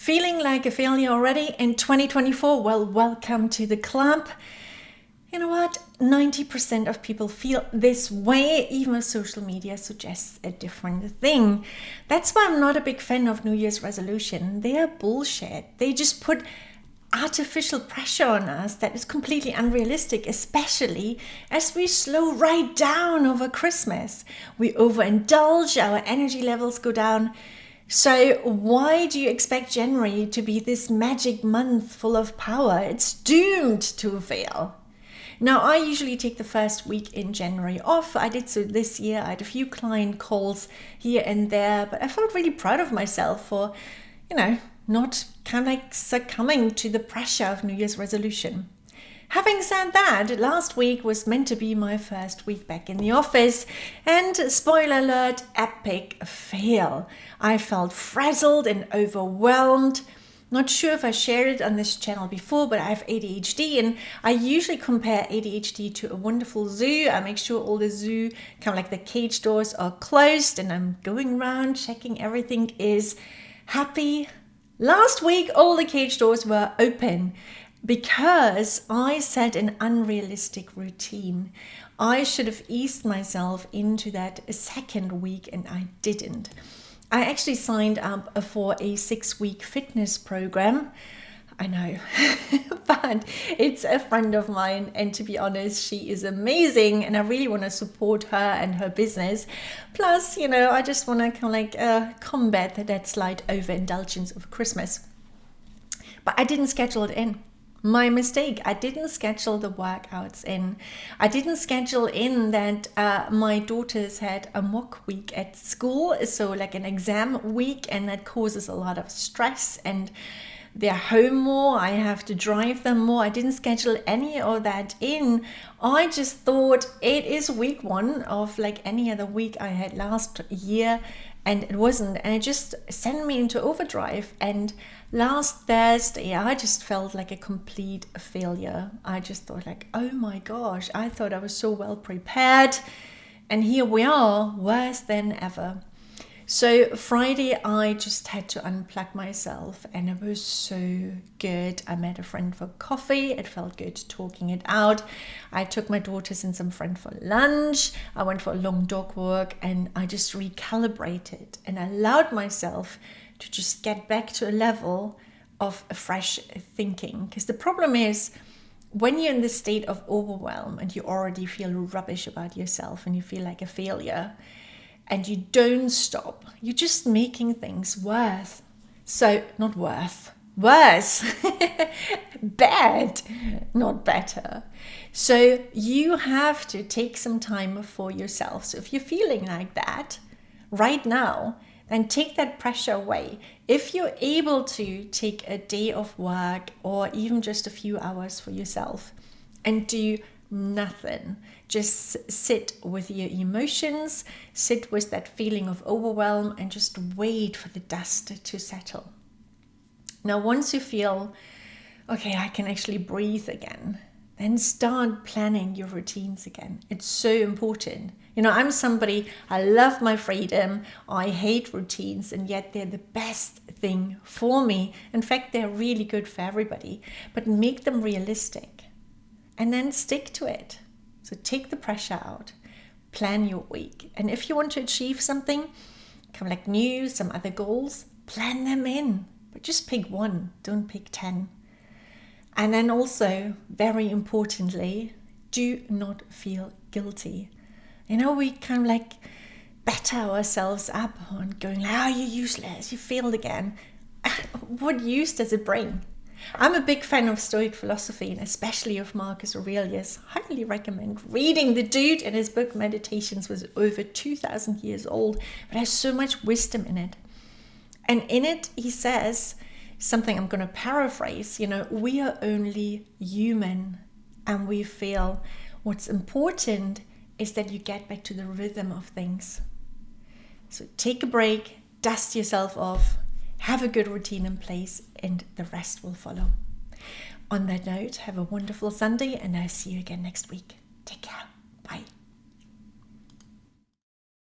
Feeling like a failure already in 2024? Well, welcome to the club. You know what? 90% of people feel this way, even if social media suggests a different thing. That's why I'm not a big fan of New Year's resolution. They are bullshit. They just put artificial pressure on us that is completely unrealistic, especially as we slow right down over Christmas. We overindulge, our energy levels go down. So why do you expect January to be this magic month full of power? It's doomed to fail. Now, I usually take the first week in January off. I did so this year. I had a few client calls here and there, but I felt really proud of myself for, not kind of like succumbing to the pressure of New Year's resolution. Having said that, last week was meant to be my first week back in the office, and spoiler alert, epic fail. I felt frazzled and overwhelmed. Not sure if I shared it on this channel before, but I have ADHD, and I usually compare ADHD to a wonderful zoo. I make sure all the zoo, kind of like the cage doors, are closed, and I'm going around checking everything is happy. Last week, all the cage doors were open because I set an unrealistic routine. I should have eased myself into that second week, and I didn't. I actually signed up for a 6-week fitness program. I know, but it's a friend of mine, and to be honest, she is amazing, and I really want to support her and her business. Plus, I just want to kind of combat that slight overindulgence of Christmas. But I didn't schedule it in. My mistake. I didn't schedule the workouts in. I didn't schedule in that my daughters had a mock week at school, so like an exam week, and that causes a lot of stress, and they're home more. I have to drive them more. I didn't schedule any of that in. I just thought it is week 1 of like any other week I had last year, and it wasn't, and it just sent me into overdrive. And last Thursday, I just felt like a complete failure. I just thought like, oh my gosh, I thought I was so well prepared, and here we are, worse than ever. So Friday, I just had to unplug myself, and it was so good. I met a friend for coffee. It felt good talking it out. I took my daughters and some friend for lunch. I went for a long dog walk, and I just recalibrated and allowed myself to just get back to a level of a fresh thinking. Because the problem is, when you're in this state of overwhelm and you already feel rubbish about yourself and you feel like a failure, and you don't stop, you're just making things worse. So, not worse, bad, not better. So you have to take some time for yourself. So if you're feeling like that right now, then take that pressure away. If you're able to take a day of work or even just a few hours for yourself and do nothing, just sit with your emotions, sit with that feeling of overwhelm, and just wait for the dust to settle. Now, once you feel, okay, I can actually breathe again, then start planning your routines again. It's so important. I'm somebody, I love my freedom, I hate routines, and yet they're the best thing for me. In fact, they're really good for everybody, but make them realistic. And then stick to it. So take the pressure out, plan your week. And if you want to achieve something, kind of like some other goals, plan them in. But just pick one, don't pick 10. And then also, very importantly, do not feel guilty. We kind of like batter ourselves up on going like, oh, you're useless, you failed again. What use does it bring? I'm a big fan of Stoic philosophy, and especially of Marcus Aurelius. Highly recommend reading the dude, and his book Meditations was over 2,000 years old, but has so much wisdom in it. And in it, he says something I'm going to paraphrase, we are only human and we fail. What's important is that you get back to the rhythm of things. So take a break, dust yourself off, have a good routine in place, and the rest will follow. On that note, have a wonderful Sunday, and I'll see you again next week. Take care.